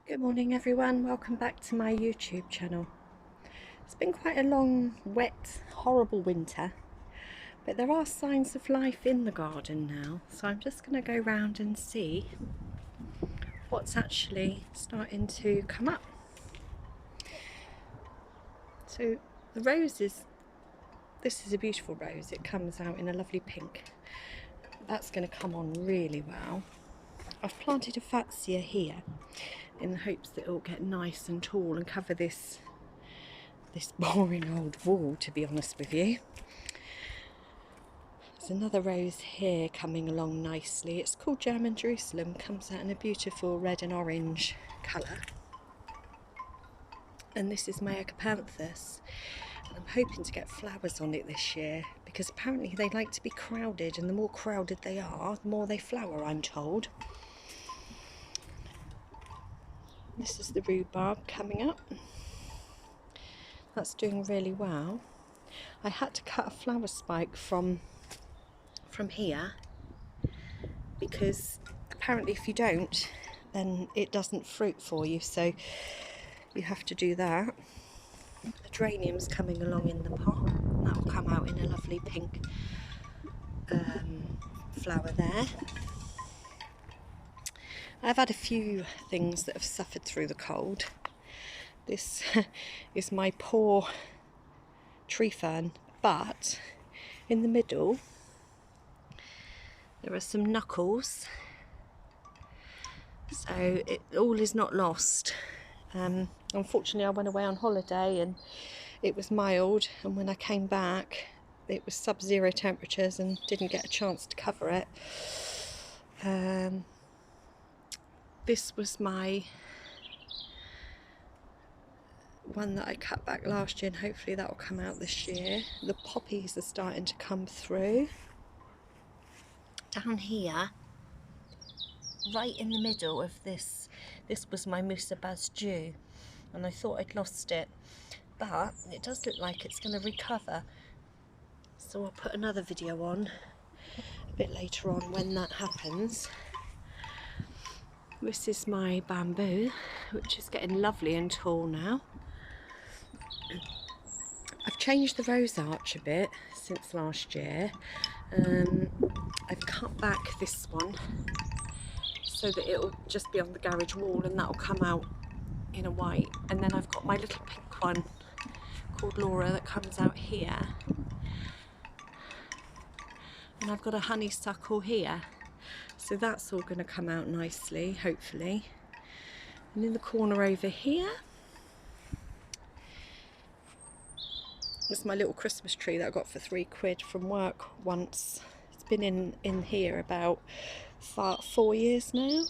Good morning everyone, welcome back to my YouTube channel. It's been quite a long, wet, horrible winter, but there are signs of life in the garden now, so I'm just going to go round and see what's actually starting to come up. So the roses, this is a beautiful rose, it comes out in a lovely pink. That's going to come on really well. I've planted a Patio here in the hopes that it will get nice and tall and cover this boring old wall, to be honest with you. There's another rose here coming along nicely. It's called German Jerusalem, comes out in a beautiful red and orange colour. And this is my Acanthus. And I'm hoping to get flowers on it this year because apparently they like to be crowded, and the more crowded they are, the more they flower, I'm told. This is the rhubarb coming up. That's doing really well. I had to cut a flower spike from here because apparently if you don't, then it doesn't fruit for you, so you have to do that. The geranium's coming along in the pot. That will come out in a lovely pink flower there. I've had a few things that have suffered through the cold. This is my poor tree fern, but in the middle there are some knuckles, so it all is not lost. Unfortunately I went away on holiday and it was mild, and when I came back it was sub-zero temperatures and didn't get a chance to cover it. This was my one that I cut back last year, and hopefully that will come out this year. The poppies are starting to come through. Down here, right in the middle of this was my Musa Basjou, and I thought I'd lost it, but it does look like it's going to recover. So I'll put another video on a bit later on when that happens. This is my bamboo, which is getting lovely and tall now. I've changed the rose arch a bit since last year. I've cut back this one so that it'll just be on the garage wall, and that'll come out in a white. And then I've got my little pink one called Laura that comes out here. And I've got a honeysuckle here. So that's all going to come out nicely, hopefully. And in the corner over here, it's my little Christmas tree that I got for £3 from work once. It's been in here about 4 years now.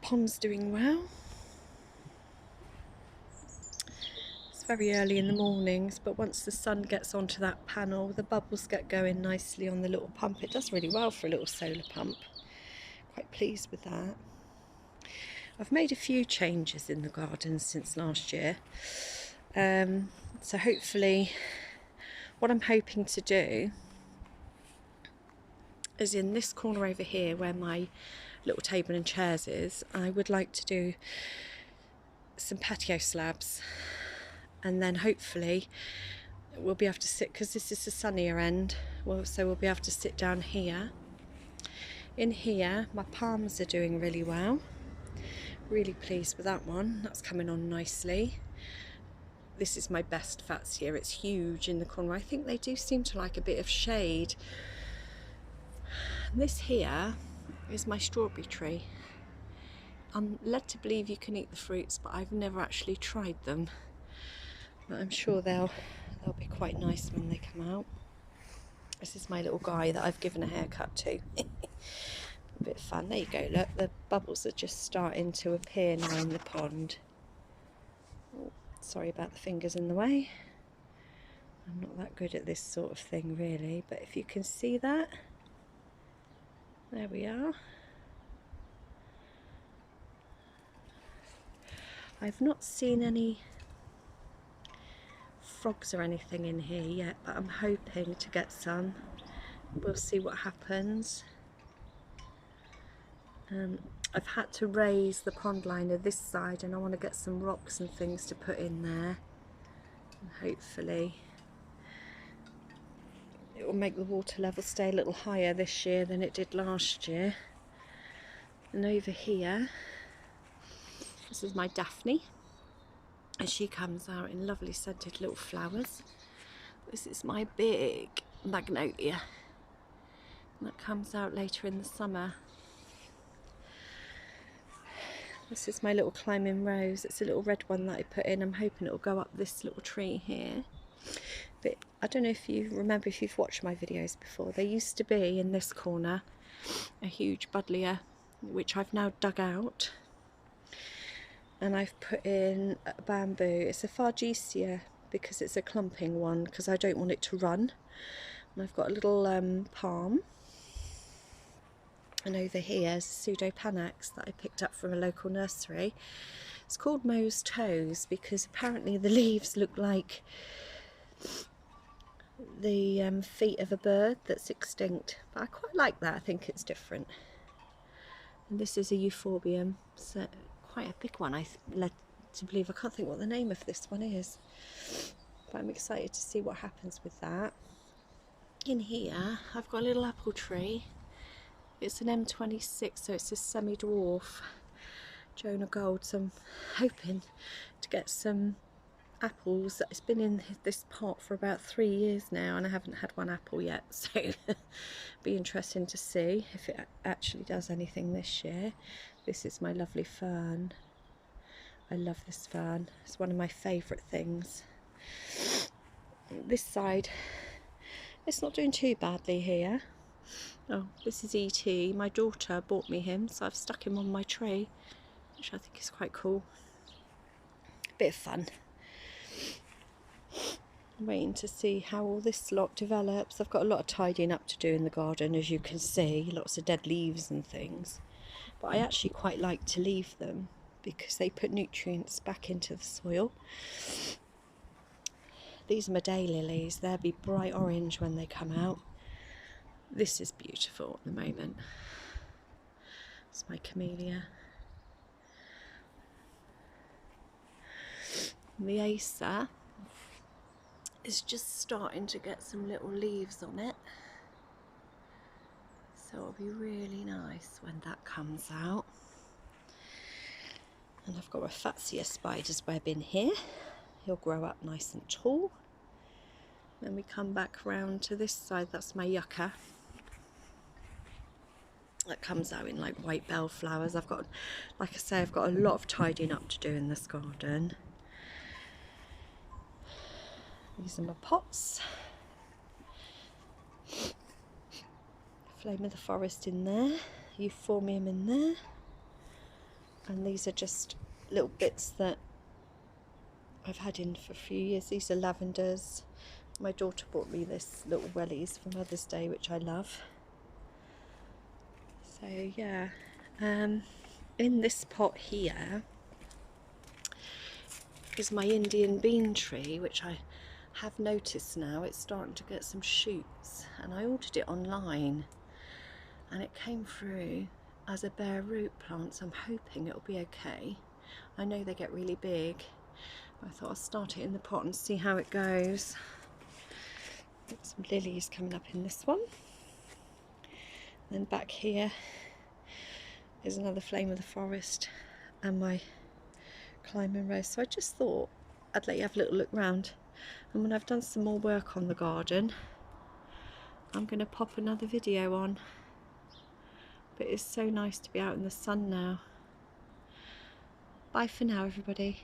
Pond's doing well. It's very early in the mornings, but once the sun gets onto that panel, the bubbles get going nicely on the little pump. It does really well for a little solar pump. Quite pleased with that. I've made a few changes in the garden since last year. So hopefully, what I'm hoping to do is in this corner over here where my little table and chairs is, I would like to do some patio slabs, and then hopefully we'll be able to sit, because this is the sunnier end, so we'll be able to sit down here. In here my palms are doing really well, really pleased with that one. That's coming on nicely. This is my best fats here. It's huge in the corner. I think they do seem to like a bit of shade. This here is my strawberry tree. I'm led to believe you can eat the fruits, but I've never actually tried them. But I'm sure they'll be quite nice when they come out. This is my little guy that I've given a haircut to. A bit of fun. There you go, look, the bubbles are just starting to appear now in the pond. Oh, sorry about the fingers in the way. I'm not that good at this sort of thing really, but if you can see that, there we are. I've not seen any frogs or anything in here yet, but I'm hoping to get some. We'll see what happens. I've had to raise the pond liner this side, and I want to get some rocks and things to put in there, and hopefully it will make the water level stay a little higher this year than it did last year. And over here, this is my Daphne, and she comes out in lovely scented little flowers. This is my big magnolia, and that comes out later in the summer. This is my little climbing rose. It's a little red one that I put in. I'm hoping it'll go up this little tree here. But I don't know if you remember, if you've watched my videos before, there used to be in this corner a huge buddleia, which I've now dug out, and I've put in a bamboo. It's a Fargesia because it's a clumping one, because I don't want it to run. And I've got a little palm. And over here is Pseudopanax that I picked up from a local nursery. It's called Moe's Toes because apparently the leaves look like the feet of a bird that's extinct. But I quite like that. I think it's different. And this is a Euphorbium. So quite a big one, I led to believe. I can't think what the name of this one is. But I'm excited to see what happens with that. In here, I've got a little apple tree. It's an M26, so it's a semi-dwarf Jonah Gold, so I'm hoping to get some apples. It's been in this pot for about 3 years now, and I haven't had one apple yet, so be interesting to see if it actually does anything this year. This is my lovely fern. I love this fern. It's one of my favourite things. This side, it's not doing too badly here. Oh, this is E.T. My daughter bought me him, so I've stuck him on my tree, which I think is quite cool. Bit of fun. I'm waiting to see how all this lot develops. I've got a lot of tidying up to do in the garden, as you can see. Lots of dead leaves and things. But I actually quite like to leave them because they put nutrients back into the soil. These are my day lilies. They'll be bright orange when they come out. This is beautiful at the moment. It's my camellia. The Acer is just starting to get some little leaves on it. So it'll be really nice when that comes out. And I've got a Fatsia spider's web in here. He'll grow up nice and tall. Then we come back round to this side. That's my yucca. That comes out in like white bellflowers. I've got, like I say, I've got a lot of tidying up to do in this garden. These are my pots. Flame of the Forest in there. Euphorbium in there. And these are just little bits that I've had in for a few years. These are lavenders. My daughter bought me this little wellies for Mother's Day, which I love. So yeah, in this pot here is my Indian bean tree, which I have noticed now it's starting to get some shoots, and I ordered it online and it came through as a bare root plant, so I'm hoping it'll be okay. I know they get really big. I thought I'll start it in the pot and see how it goes. Got some lilies coming up in this one. Then back here is another Flame of the Forest and my climbing rose. So I just thought I'd let you have a little look round, and when I've done some more work on the garden, I'm going to pop another video on. But it's so nice to be out in the sun now. Bye for now, everybody.